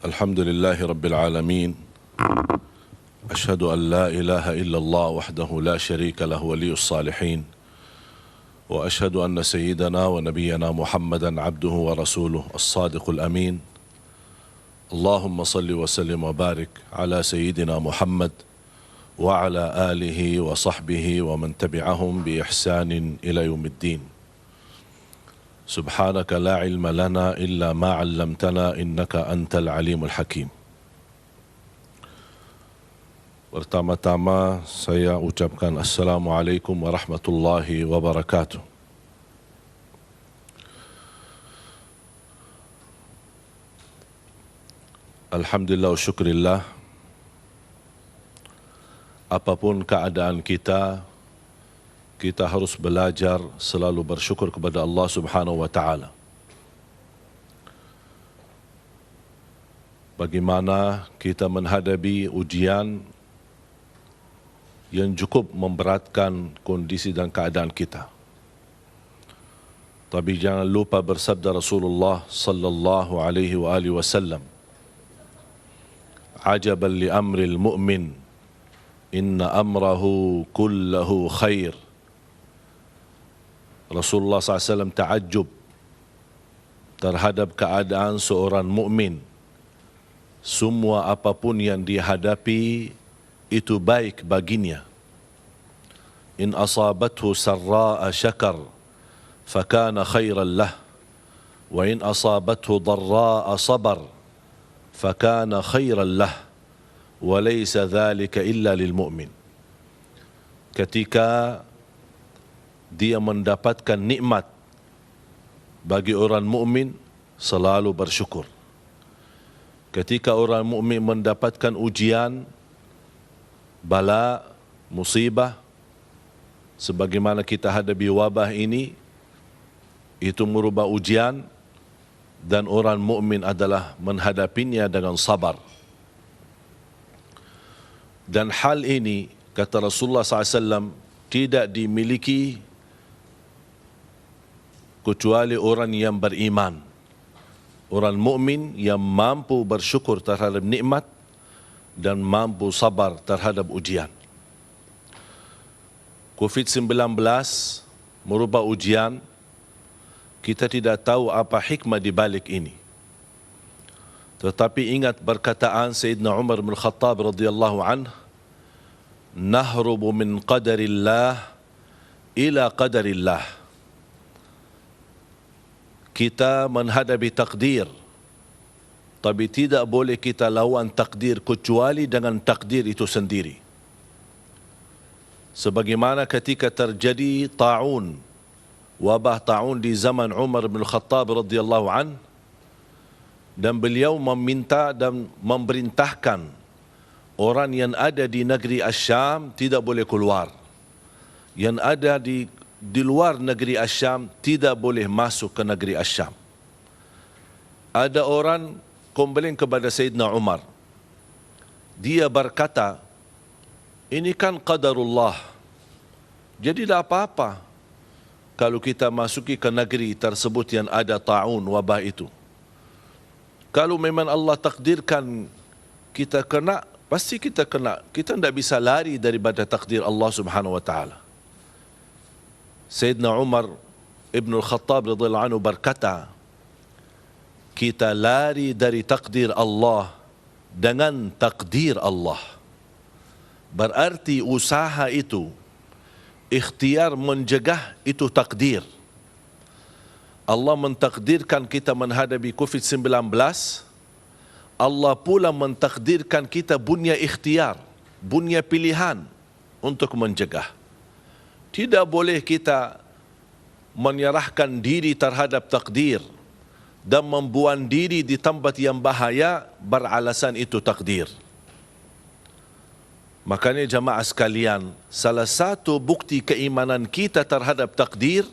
الحمد لله رب العالمين أشهد أن لا إله إلا الله وحده لا شريك له ولي الصالحين وأشهد أن سيدنا ونبينا محمدا عبده ورسوله الصادق الأمين اللهم صل وسلم وبارك على سيدنا محمد وعلى آله وصحبه ومن تبعهم بإحسان إلى يوم الدين سبحانك لا علم لنا إلا ما علمتنا إنك أنت العليم الحكيم. Pertama-tama saya ucapkan Assalamualaikum warahmatullahi wabarakatuh. Alhamdulillah wa syukrillah. Apapun keadaan kita, kita harus belajar selalu bersyukur kepada Allah Subhanahu wa taala. Bagaimana kita menghadapi ujian yang cukup memberatkan kondisi dan keadaan kita. Tapi jangan lupa bersabda Rasulullah sallallahu alaihi wasallam, "Ajaban li amril mu'min, inna amrahu kullahu khair." Rasulullah SAW ta'ajub terhadap keadaan seorang mukmin. Semua apapun yang dihadapi itu baik baginya. In asabathu sarra'a syakar fakana khairan lah, wa in asabathu darra'a sabar fakana khairan lah, wa laysa dhalika illa lil mu'min. Ketika dia mendapatkan nikmat, bagi orang mukmin selalu bersyukur. Ketika orang mukmin mendapatkan ujian, bala, musibah, sebagaimana kita hadapi wabah ini, itu merubah ujian, dan orang mukmin adalah menghadapinya dengan sabar. Dan hal ini, kata Rasulullah SAW, tidak dimiliki kecuali orang yang beriman, orang mukmin yang mampu bersyukur terhadap nikmat dan mampu sabar terhadap ujian. COVID-19 merubah ujian, kita tidak tahu apa hikmah di balik ini. Tetapi ingat perkataan Sayyidina Umar bin Khattab radhiyallahu anhu, "Nahrubu min qadarillah ila qadarillah." Kita menghadapi takdir, tapi tidak boleh kita lawan takdir kecuali dengan takdir itu sendiri. Sebagaimana ketika terjadi ta'un, wabah ta'un di zaman Umar bin Khattab radhiyallahu an, dan beliau meminta dan memerintahkan orang yang ada di negeri Asyam tidak boleh keluar. Yang ada di luar negeri Asyam tidak boleh masuk ke negeri Asyam. Ada orang komplain kepada Sayyidina Umar. Dia berkata, ini kan qadarullah. Jadi tidak apa-apa kalau kita masuki ke negeri tersebut yang ada ta'un, wabah itu. Kalau memang Allah takdirkan kita kena, pasti kita kena. Kita tidak bisa lari daripada takdir Allah Subhanahu wa taala. Sayyidina Umar ibn al-Khattab radhiyallahu anhu berkata, kita lari dari takdir Allah dengan takdir Allah. Berarti usaha itu, ikhtiar mencegah itu takdir. Allah mentakdirkan kita menghadapi COVID-19, Allah pula mentakdirkan kita punya ikhtiar, punya pilihan untuk mencegah. Tidak boleh kita menyerahkan diri terhadap takdir dan membuang diri di tempat yang bahaya beralasan itu takdir. Makanya jamaah sekalian, salah satu bukti keimanan kita terhadap takdir,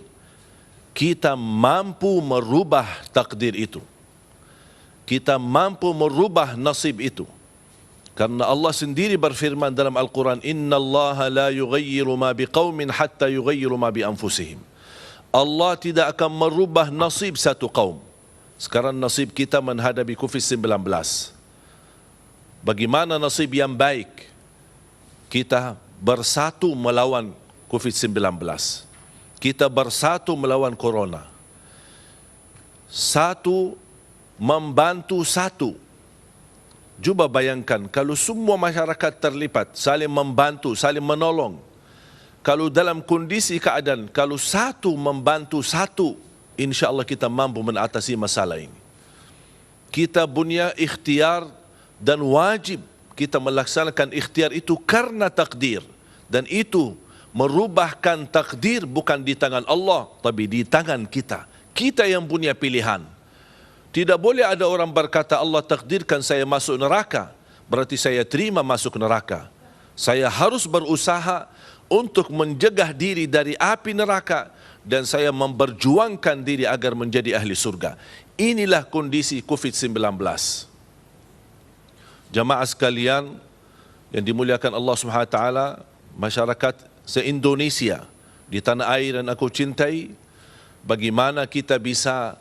kita mampu merubah takdir itu. Kita mampu merubah nasib itu. Karena Allah sendiri berfirman dalam Al-Quran, Inna Allah la yughayyiru ma biqawmin hatta yughayyiru ma bi anfusihim. Allah tidak akan merubah nasib satu kaum. Sekarang nasib kita menghadapi COVID-19. Bagaimana nasib yang baik kita bersatu melawan COVID-19. Kita bersatu melawan corona. Satu membantu satu. Cuba bayangkan kalau semua masyarakat terlibat, saling membantu, saling menolong. Kalau dalam kondisi keadaan, kalau satu membantu satu, insya Allah kita mampu mengatasi masalah ini. Kita punya ikhtiar dan wajib kita melaksanakan ikhtiar itu karena takdir. Dan itu merubahkan takdir bukan di tangan Allah, tapi di tangan kita. Kita yang punya pilihan. Tidak boleh ada orang berkata Allah takdirkan saya masuk neraka, berarti saya terima masuk neraka. Saya harus berusaha untuk mencegah diri dari api neraka dan saya memperjuangkan diri agar menjadi ahli surga. Inilah kondisi COVID-19. Jamaah sekalian yang dimuliakan Allah SWT, masyarakat se-Indonesia di tanah air yang aku cintai, bagaimana kita bisa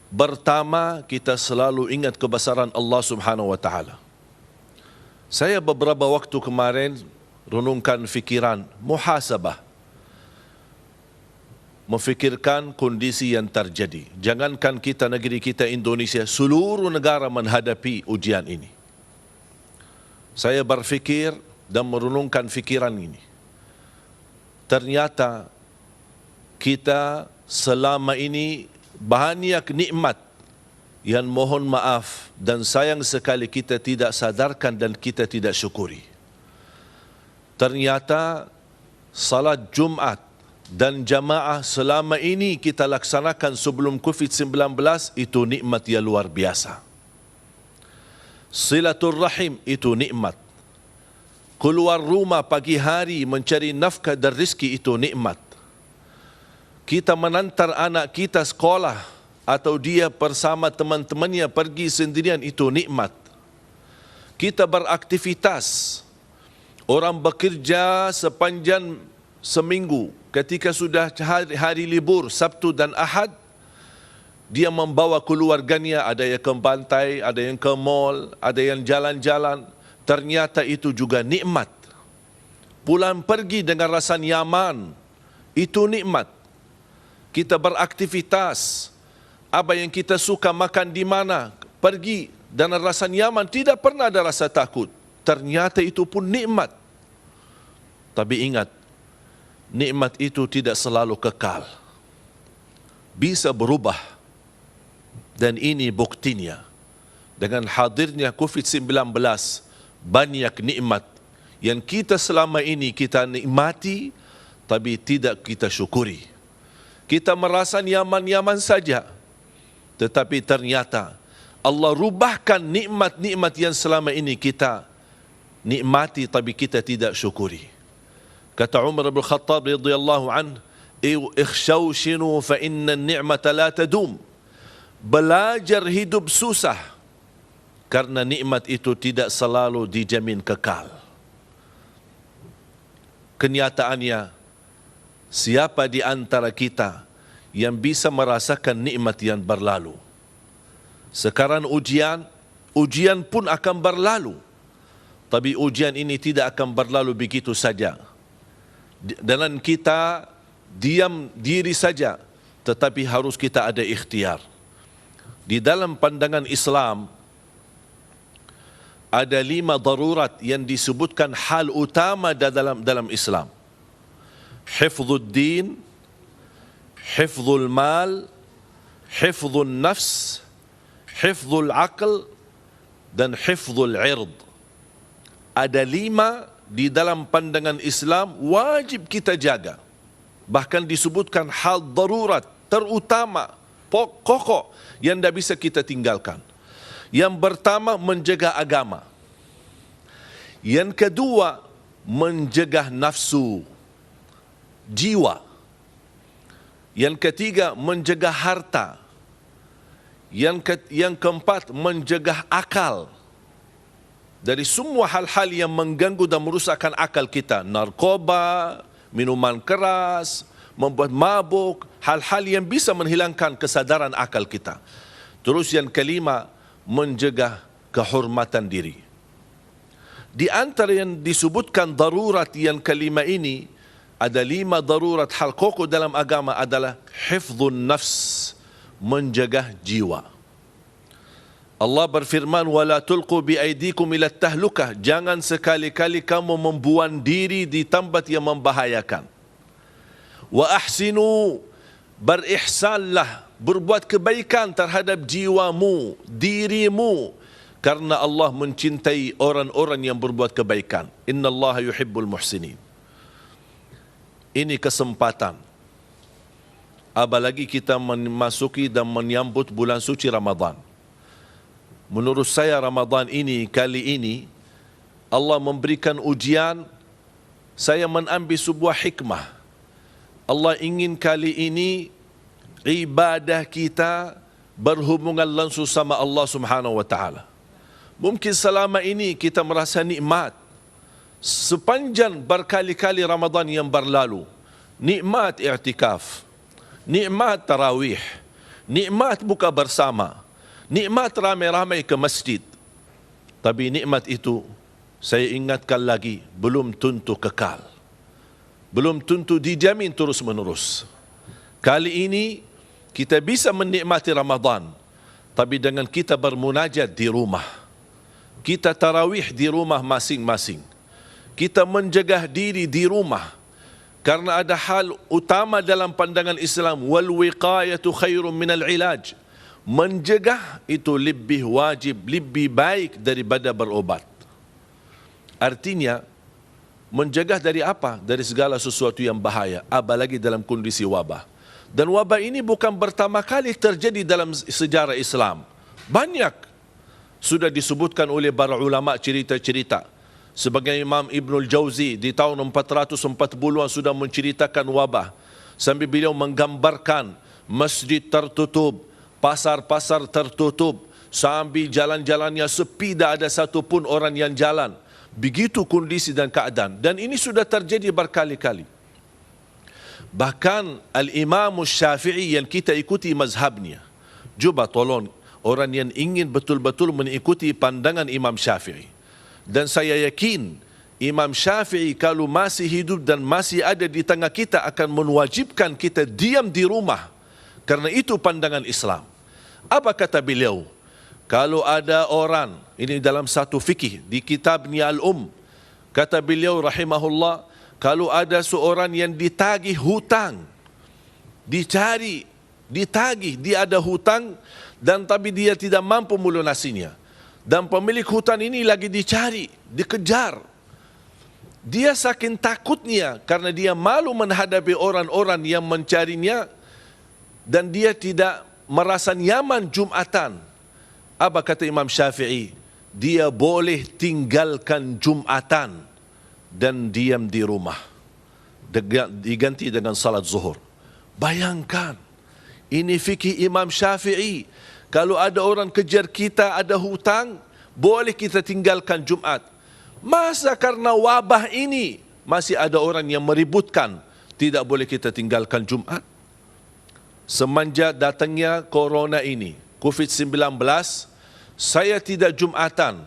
pertama, kita selalu ingat kebesaran Allah Subhanahu wa taala. Saya beberapa waktu kemarin renungkan fikiran, muhasabah. Memfikirkan kondisi yang terjadi. Jangankan kita, negeri kita Indonesia, seluruh negara menghadapi ujian ini. Saya berfikir dan merenungkan fikiran ini. Ternyata kita selama ini banyak nikmat yang mohon maaf dan sayang sekali kita tidak sadarkan dan kita tidak syukuri. Ternyata salat Jumat dan jamaah selama ini kita laksanakan sebelum COVID-19 itu nikmat yang luar biasa. Silaturrahim itu nikmat. Keluar rumah pagi hari mencari nafkah dan rezeki itu nikmat. Kita menantar anak kita sekolah atau dia bersama teman-temannya pergi sendirian itu nikmat. Kita beraktivitas. Orang bekerja sepanjang seminggu. Ketika sudah hari libur Sabtu dan Ahad, dia membawa keluarganya, ada yang ke pantai, ada yang ke mall, ada yang jalan-jalan. Ternyata itu juga nikmat. Pulang pergi dengan rasa nyaman, itu nikmat. Kita beraktivitas, apa yang kita suka makan di mana, pergi dan rasa nyaman, tidak pernah ada rasa takut. Ternyata itu pun nikmat. Tapi ingat, nikmat itu tidak selalu kekal. Bisa berubah. Dan ini buktinya. Dengan hadirnya COVID-19, banyak nikmat yang kita selama ini kita nikmati, tapi tidak kita syukuri. Kita merasa nyaman-nyaman saja. Tetapi ternyata Allah rubahkan nikmat-nikmat yang selama ini kita nikmati tapi kita tidak syukuri. Kata Umar bin Khattab radhiyallahu anhu, "Ikhshawshinu fa inna an-ni'mata la tadum." Belajar hidup susah karena nikmat itu tidak selalu dijamin kekal. Kenyataannya, siapa di antara kita yang bisa merasakan nikmat yang berlalu? Sekarang ujian pun akan berlalu. Tapi ujian ini tidak akan berlalu begitu saja. Dan kita diam diri saja, tetapi harus kita ada ikhtiar. Di dalam pandangan Islam, ada 5 darurat yang disebutkan hal utama dalam Islam. Hifdzul din, hifdzul mal, hifdzul nafs, hifdzul aql, dan hifdzul ird. Ada 5 di dalam pandangan Islam wajib kita jaga. Bahkan disebutkan hal darurat terutama, pokok yang tidak bisa kita tinggalkan. Yang pertama, menjaga agama. Yang kedua, menjaga nafsu, jiwa. Yang ketiga, menjaga harta. Yang keempat, menjaga akal. Dari semua hal-hal yang mengganggu dan merusakkan akal kita. Narkoba, minuman keras, membuat mabuk, hal-hal yang bisa menghilangkan kesadaran akal kita. Terus yang kelima, menjaga kehormatan diri. Di antara yang disebutkan darurat yang kelima ini, ada 5 darurat hal pokok dalam agama adalah hifdzun nafs, menjaga jiwa. Allah berfirman, wala tulqu biaidikum ila tahlukah, jangan sekali-kali kamu membuang diri di tempat yang membahayakan. Wa ahsinu, berihsanlah, berbuat kebaikan terhadap jiwamu, dirimu, karena Allah mencintai orang-orang yang berbuat kebaikan. Innallaha yuhibbul muhsinin. Ini kesempatan. Apalagi kita memasuki dan menyambut bulan suci Ramadan. Menurut saya Ramadan ini, kali ini, Allah memberikan ujian. Saya mengambil sebuah hikmah. Allah ingin kali ini ibadah kita berhubungan langsung sama Allah Subhanahu wa taala. Mungkin selama ini kita merasa nikmat sepanjang berkali-kali Ramadan yang berlalu. Nikmat i'tikaf, nikmat tarawih, nikmat buka bersama, nikmat ramai-ramai ke masjid. Tapi nikmat itu, saya ingatkan lagi, belum tentu kekal. Belum tentu dijamin terus-menerus. Kali ini kita bisa menikmati Ramadan, tapi dengan kita bermunajat di rumah. Kita tarawih di rumah masing-masing. Kita menjaga diri di rumah. Karena ada hal utama dalam pandangan Islam, wal wiqayatu khairum minal ilaj. Menjaga itu lebih wajib, lebih baik daripada berobat. Artinya, menjaga dari apa? Dari segala sesuatu yang bahaya, apalagi dalam kondisi wabah. Dan wabah ini bukan pertama kali terjadi dalam sejarah Islam. Banyak sudah disebutkan oleh para ulama cerita-cerita. Sebagai Imam Ibnul Jauzi di tahun 440-an sudah menceritakan wabah. Sambil beliau menggambarkan masjid tertutup, pasar-pasar tertutup, sambil jalan-jalannya sepi, tidak ada satu pun orang yang jalan. Begitu kondisi dan keadaan. Dan ini sudah terjadi berkali-kali. Bahkan Al-Imam Syafi'i yang kita ikuti mazhabnya. Cuba tolong orang yang ingin betul-betul mengikuti pandangan Imam Syafi'i. Dan saya yakin Imam Syafi'i kalau masih hidup dan masih ada di tengah kita akan mewajibkan kita diam di rumah. Karena itu pandangan Islam. Apa kata beliau? Kalau ada orang, ini dalam satu fikih di kitabnya Al-Um, kata beliau rahimahullah, kalau ada seorang yang ditagih hutang, dicari, ditagih, dia ada hutang dan tapi dia tidak mampu melunasinya. Dan pemilik hutan ini lagi dicari, dikejar. Dia saking takutnya karena dia malu menghadapi orang-orang yang mencarinya dan dia tidak merasa nyaman Jumatan. Apa kata Imam Syafi'i? Dia boleh tinggalkan Jumatan dan diam di rumah. Diganti dengan salat zuhur. Bayangkan, ini fikih Imam Syafi'i. Kalau ada orang kejar kita, ada hutang, boleh kita tinggalkan Jumat. Masa karena wabah ini masih ada orang yang meributkan, tidak boleh kita tinggalkan Jumat? Semenjak datangnya corona ini, COVID-19, saya tidak Jumatan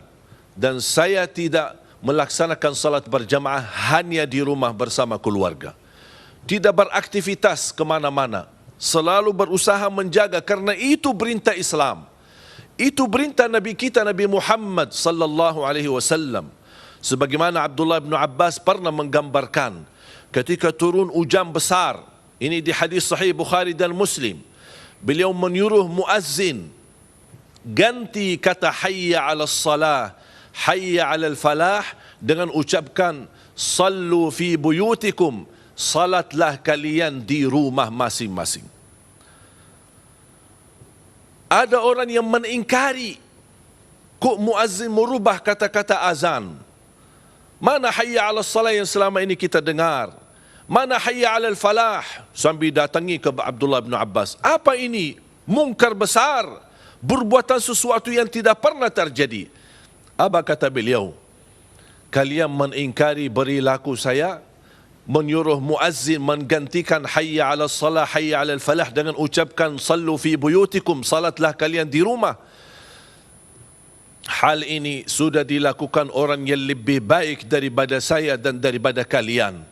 dan saya tidak melaksanakan salat berjamaah, hanya di rumah bersama keluarga. Tidak beraktivitas kemana-mana. Selalu berusaha menjaga karena itu perintah Islam. Itu perintah Nabi kita Nabi Muhammad sallallahu alaihi wasallam. Sebagaimana Abdullah bin Abbas pernah menggambarkan ketika turun hujan besar. Ini di hadis sahih Bukhari dan Muslim. Beliau menyuruh muazzin ganti kata hayya 'alas salah, hayya 'alal falah dengan ucapkan sallu fi buyutikum, salatlah kalian di rumah masing-masing. Ada orang yang mengingkari kok muazzin merubah kata-kata azan. Mana hayya 'alas salah yang selama ini kita dengar? Mana hayya 'alal falah? Sambil datangi ke Abdullah bin Abbas. Apa ini? Mungkar besar. Perbuatan sesuatu yang tidak pernah terjadi. Apa kata beliau? Kalian mengingkari perilaku saya, menyuruh muazzin menggantikan hayya 'alas salah, hayya 'alal falah dengan ucapkan sallu fi buyutikum, salatlah kalian di rumah. hal ini sudah dilakukan orang yang lebih baik daripada saya dan daripada kalian.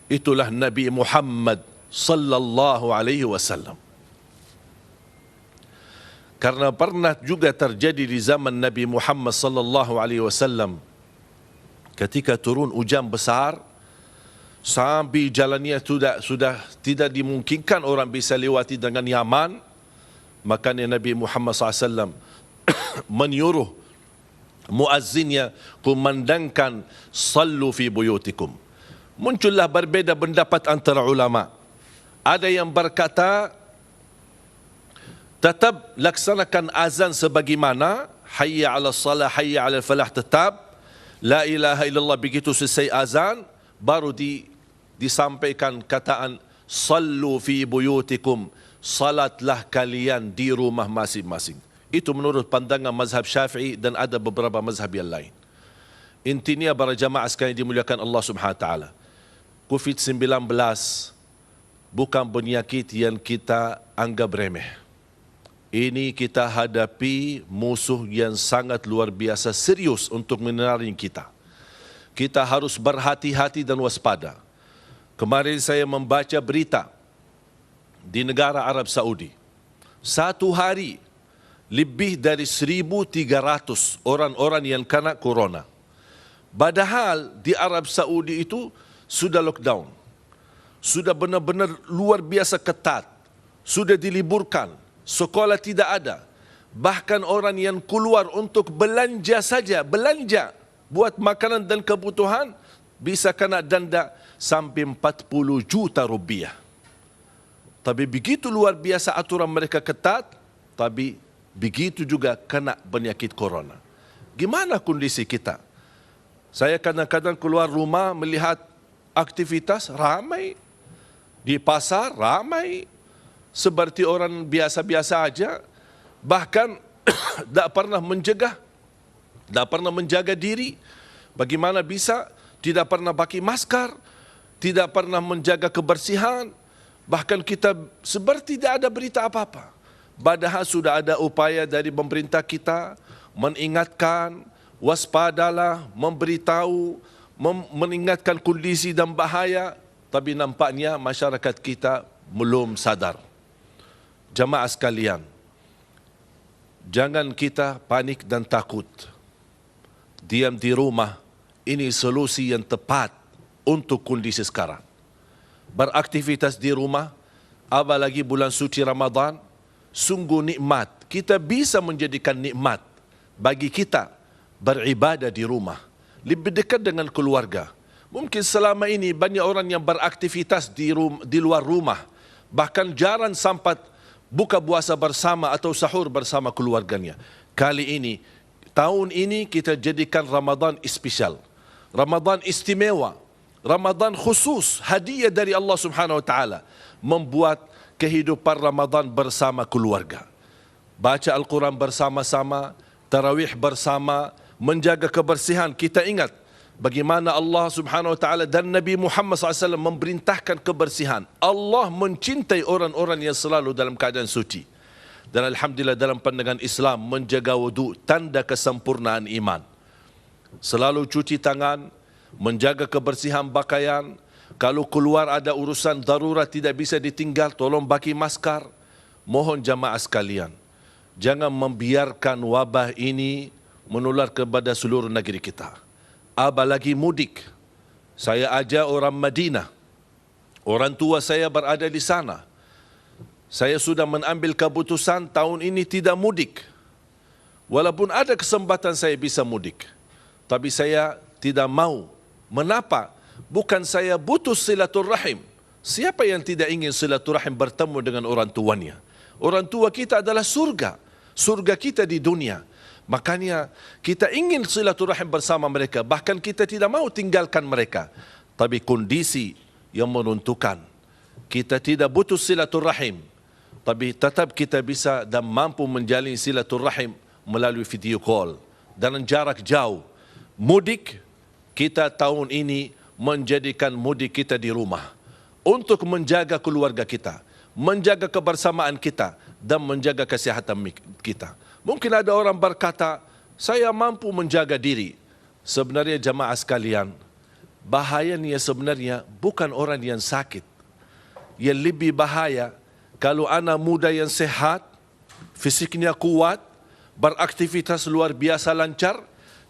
Itulah Nabi Muhammad sallallahu alaihi wasallam. Karena pernah juga terjadi di zaman Nabi Muhammad sallallahu alaihi wasallam ketika turun hujan besar sampai jalannya sudah tidak dimungkinkan orang bisa lewati dengan nyaman, makanya Nabi Muhammad SAW menyuruh muazzinnya kumandangkan sallu fi buyutikum. Muncullah berbeza pendapat antara ulama. Ada yang berkata tetap laksanakan azan sebagaimana hayya 'ala salah hayya 'ala falah, tetap la ilaha illallah, begitu selesai azan baru disampaikan kataan sallu fi buyutikum, salatlah kalian di rumah masing-masing. Itu menurut pandangan mazhab Syafi'i dan ada beberapa mazhab yang lain. Intinya para jamaah sekalian dimuliakan Allah Subhanahu wa taala, COVID-19 bukan penyakit yang kita anggap remeh. Ini kita hadapi musuh yang sangat luar biasa serius untuk menerangi kita. Kita harus berhati-hati dan waspada. Kemarin saya membaca berita di negara Arab Saudi. Satu hari lebih dari 1.300 orang-orang yang kena corona. Padahal di Arab Saudi itu sudah lockdown. Sudah benar-benar luar biasa ketat. Sudah diliburkan. Sekolah tidak ada. Bahkan orang yang keluar untuk belanja saja, belanja buat makanan dan kebutuhan, bisa kena denda sampai 40 juta rupiah. Tapi begitu luar biasa aturan mereka ketat, tapi begitu juga kena penyakit corona. Gimana kondisi kita? Saya kadang-kadang keluar rumah melihat aktivitas ramai. Di pasar ramai. Seperti orang biasa-biasa aja. Bahkan tak pernah mencegah, tak pernah menjaga diri. Bagaimana bisa tidak pernah pakai masker, tidak pernah menjaga kebersihan. Bahkan kita seperti tidak ada berita apa-apa. Padahal sudah ada upaya dari pemerintah kita mengingatkan, waspadalah, memberitahu, mengingatkan kondisi dan bahaya. Tapi nampaknya masyarakat kita belum sadar. Jamaah sekalian, jangan kita panik dan takut. Diam di rumah, ini solusi yang tepat untuk kondisi sekarang. Beraktivitas di rumah, apalagi bulan suci Ramadan, sungguh nikmat. Kita bisa menjadikan nikmat bagi kita beribadah di rumah, lebih dekat dengan keluarga. Mungkin selama ini banyak orang yang beraktivitas di luar rumah, bahkan jarang sempat buka puasa bersama atau sahur bersama keluarganya. Kali ini, tahun ini kita jadikan Ramadan spesial, Ramadan istimewa, Ramadan khusus, hadiah dari Allah Subhanahu wa taala, membuat kehidupan Ramadan bersama keluarga. Baca Al-Quran bersama-sama, tarawih bersama, menjaga kebersihan. Kita ingat bagaimana Allah Subhanahu wa taala dan Nabi Muhammad SAW memerintahkan kebersihan. Allah mencintai orang-orang yang selalu dalam keadaan suci. Dan alhamdulillah dalam pandangan Islam, menjaga wudu tanda kesempurnaan iman. Selalu cuci tangan, menjaga kebersihan pakaian. Kalau keluar ada urusan darurat tidak bisa ditinggal, tolong pakai masker. Mohon jamaah sekalian, jangan membiarkan wabah ini menular kepada seluruh negeri kita. Apalagi mudik. Saya ajak orang Madinah. Orang tua saya berada di sana. Saya sudah mengambil keputusan tahun ini tidak mudik. Walaupun ada kesempatan saya bisa mudik, tapi saya tidak mau. Mengapa? Bukan saya butuh silaturahim. Siapa yang tidak ingin silaturahim bertemu dengan orang tuanya? Orang tua kita adalah surga. Surga kita di dunia. Makanya kita ingin silaturahim bersama mereka. Bahkan kita tidak mau tinggalkan mereka. Tapi kondisi yang menentukan. Kita tidak butuh silaturahim. Tapi tetap kita bisa dan mampu menjalin silaturahim melalui video call. Dan jarak jauh. Mudik, kita tahun ini menjadikan mudik kita di rumah. Untuk menjaga keluarga kita. Menjaga kebersamaan kita. Dan menjaga kesehatan kita. Mungkin ada orang berkata, saya mampu menjaga diri. Sebenarnya jamaah sekalian, bahayanya sebenarnya bukan orang yang sakit. Yang lebih bahaya, kalau anak muda yang sehat, fisiknya kuat, beraktivitas luar biasa lancar,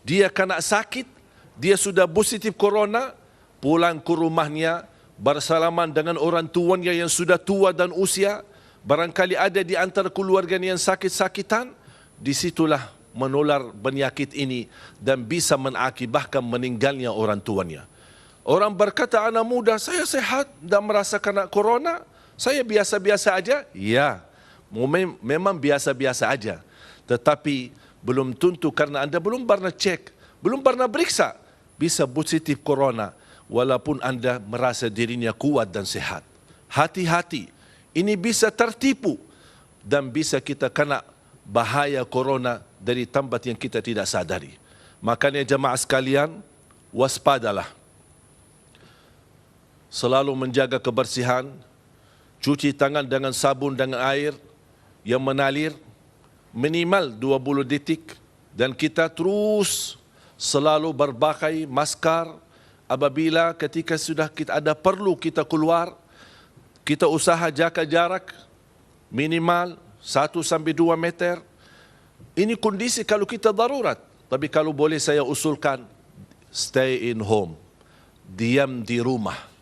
dia kena sakit, dia sudah positif corona, pulang ke rumahnya, bersalaman dengan orang tuanya yang sudah tua dan usia, barangkali ada di antara keluarganya yang sakit-sakitan, disitulah menular penyakit ini dan bisa mengakibatkan meninggalnya orang tuanya. Orang berkata, anak muda, saya sehat dan merasa kena corona, saya biasa-biasa aja. Ya, memang biasa-biasa aja. Tetapi belum tentu karena Anda belum pernah cek, belum pernah periksa, bisa positif corona walaupun Anda merasa dirinya kuat dan sehat. Hati-hati, ini bisa tertipu dan bisa kita kena bahaya corona dari tempat yang kita tidak sadari. Makanya jemaah sekalian, waspadalah. Selalu menjaga kebersihan, cuci tangan dengan sabun dengan air yang mengalir minimal 20 detik, dan kita terus selalu berpakai masker. Apabila ketika sudah kita ada perlu kita keluar, kita usaha jaga jarak minimal 1 sampai 2 meter. Ini kondisi kalau kita darurat. Tapi kalau boleh saya usulkan, stay in home. Diam di rumah.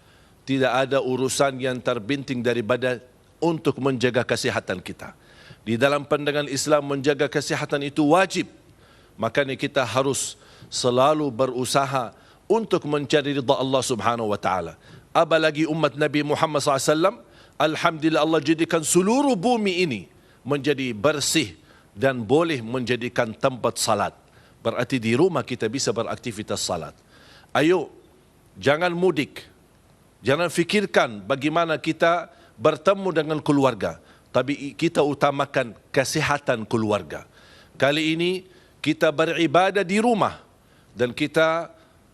Tidak ada urusan yang terbinting daripada untuk menjaga kesihatan kita. Di dalam pandangan Islam, menjaga kesihatan itu wajib. Makanya kita harus selalu berusaha untuk mencari ridha Allah Subhanahu wa taala. Apalagi umat Nabi Muhammad SAW, alhamdulillah Allah jadikan seluruh bumi ini menjadi bersih dan boleh menjadikan tempat salat. Berarti di rumah kita bisa beraktivitas salat. Ayo, jangan mudik. Jangan fikirkan bagaimana kita bertemu dengan keluarga, tapi kita utamakan kesehatan keluarga. Kali ini kita beribadah di rumah dan kita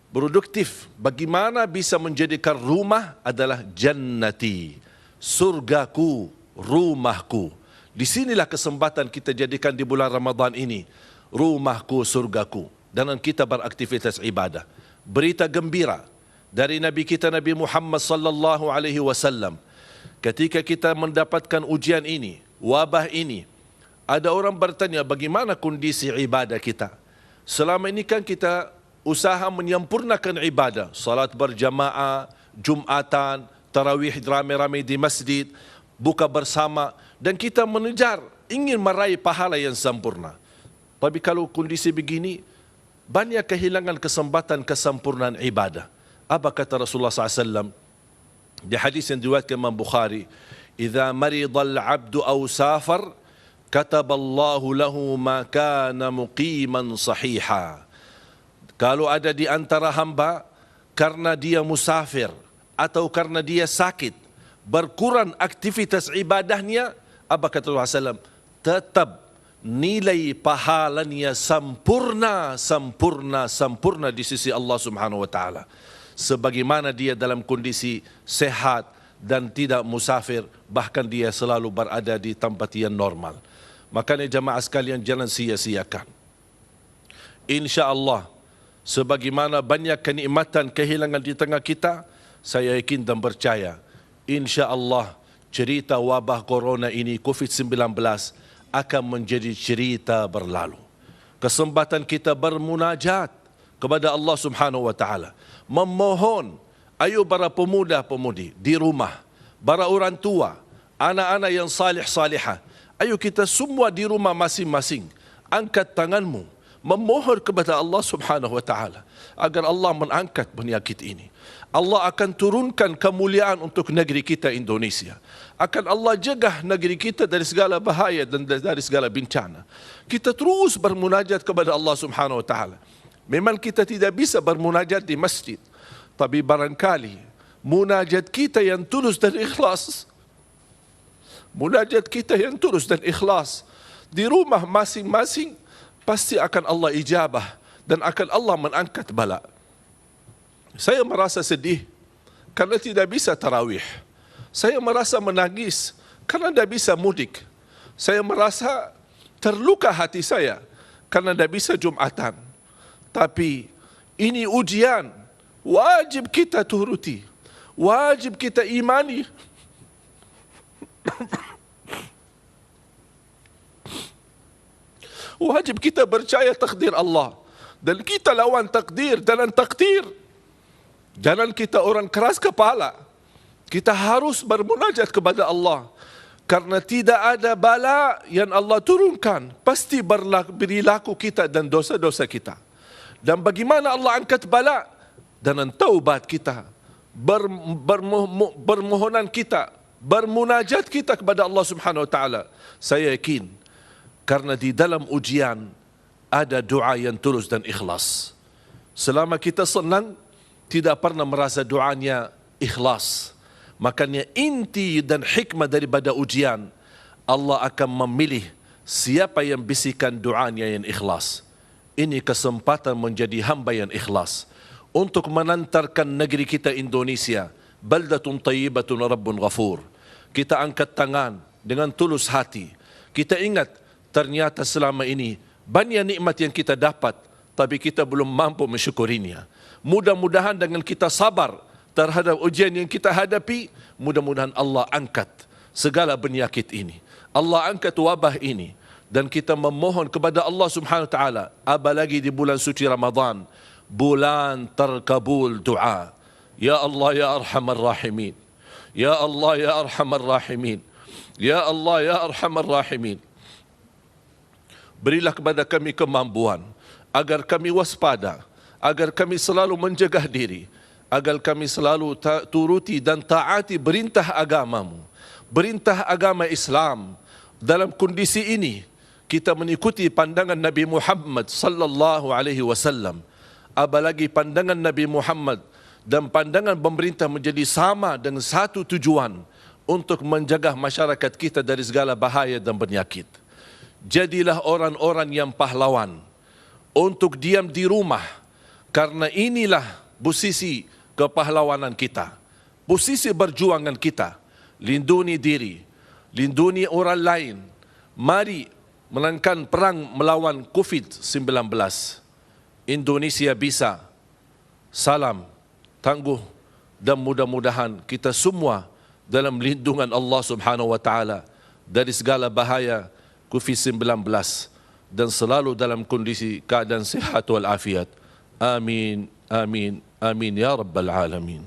produktif. Bagaimana bisa menjadikan rumah adalah jannati, surgaku, rumahku. Di sinilah kesempatan kita jadikan di bulan Ramadan ini, rumahku, surgaku. Dan kita beraktivitas ibadah. Berita gembira dari Nabi kita Nabi Muhammad sallallahu alaihi wasallam. Ketika kita mendapatkan ujian ini, wabah ini, ada orang bertanya bagaimana kondisi ibadah kita. Selama ini kan kita usaha menyempurnakan ibadah, salat berjamaah, Jumatan, tarawih ramai-ramai di masjid, buka bersama, dan kita mengejar ingin meraih pahala yang sempurna. Tapi kalau kondisi begini, banyak kehilangan kesempatan kesempurnaan ibadah. Apa kata Rasulullah SAW di hadis yang diriwayatkan Imam Bukhari, "Idza maridal 'abdu aw safar, kataballahu lahu ma kana muqiman sahiha." Kalau ada di antara hamba karena dia musafir atau karena dia sakit, berkurang aktivitas ibadahnya, apa kata Rasulullah SAW? Tetap nilai pahalanya sempurna di sisi Allah Subhanahu wa taala. Sebagaimana dia dalam kondisi sehat dan tidak musafir, bahkan dia selalu berada di tempat yang normal. Makanya jamaah sekalian, jangan sia-siakan. InsyaAllah, sebagaimana banyak kenikmatan kehilangan di tengah kita, saya yakin dan percaya, InsyaAllah cerita wabah corona ini, COVID-19, akan menjadi cerita berlalu. Kesempatan kita bermunajat kepada Allah Subhanahu wa taala, memohon, ayo para pemuda-pemudi di rumah, para orang tua, anak-anak yang salih-salihah, ayo kita semua di rumah masing-masing, angkat tanganmu, memohon kepada Allah Subhanahu wa taala agar Allah mengangkat penyakit ini. Allah akan turunkan kemuliaan untuk negeri kita Indonesia. Akan Allah jaga negeri kita dari segala bahaya dan dari segala bencana. Kita terus bermunajat kepada Allah Subhanahu wa taala. Memang kita tidak bisa bermunajat di masjid, tapi barangkali munajat kita yang tulus dan ikhlas, munajat kita yang tulus dan ikhlas di rumah masing-masing, pasti akan Allah ijabah dan akan Allah mengangkat bala. Saya merasa sedih karena tidak bisa tarawih. Saya merasa menangis karena tidak bisa mudik. Saya merasa terluka hati saya karena tidak bisa Jumatan. Tapi ini ujian, wajib kita turuti, wajib kita imani. Wajib kita percaya takdir Allah. Dan kita lawan takdir, jalan takdir. Jangan kita orang keras kepala. Kita harus bermunajat kepada Allah. Karena tidak ada bala yang Allah turunkan, pasti berlaku kita dan dosa-dosa kita. Dan bagaimana Allah angkat bala? Dan taubat kita, bermohonan kita, bermunajat kita kepada Allah Subhanahu Wa Taala. Saya yakin, karena di dalam ujian ada doa yang tulus dan ikhlas. Selama kita senang, tidak pernah merasa doanya ikhlas. Makanya inti dan hikmah daripada ujian, Allah akan memilih siapa yang bisikan doanya yang ikhlas. Ini kesempatan menjadi hamba yang ikhlas untuk menantarkan negeri kita Indonesia, baldatun tayyibatun rabbun ghafur. Kita angkat tangan dengan tulus hati. Kita ingat, ternyata selama ini banyak nikmat yang kita dapat, tapi kita belum mampu mensyukurinya. Mudah-mudahan dengan kita sabar terhadap ujian yang kita hadapi, mudah-mudahan Allah angkat segala penyakit ini, Allah angkat wabah ini, dan kita memohon kepada Allah Subhanahu Wa Taala, apalagi di bulan suci Ramadan, bulan terkabul doa. Ya Allah ya Arhamar Rahimin, Ya Allah ya Arhamar Rahimin, Ya Allah ya Arhamar Rahimin. Berilah kepada kami kemampuan agar kami waspada, agar kami selalu menjaga diri, agar kami selalu turuti dan taati perintah agamamu, perintah agama Islam. Dalam kondisi ini kita mengikuti pandangan Nabi Muhammad sallallahu alaihi wasallam. Apalagi pandangan Nabi Muhammad dan pandangan pemerintah menjadi sama dengan satu tujuan, untuk menjaga masyarakat kita dari segala bahaya dan penyakit. Jadilah orang-orang yang pahlawan untuk diam di rumah, karena inilah posisi kepahlawanan kita, posisi perjuangan kita. Lindungi diri, lindungi orang lain. Mari menangkan perang melawan COVID-19. Indonesia bisa. Salam tangguh, dan mudah-mudahan kita semua dalam lindungan Allah Subhanahu Wa Taala dari segala bahaya COVID-19 dan selalu dalam kondisi keadaan sihat wal afiat. Amin, amin, amin ya rabbal alamin.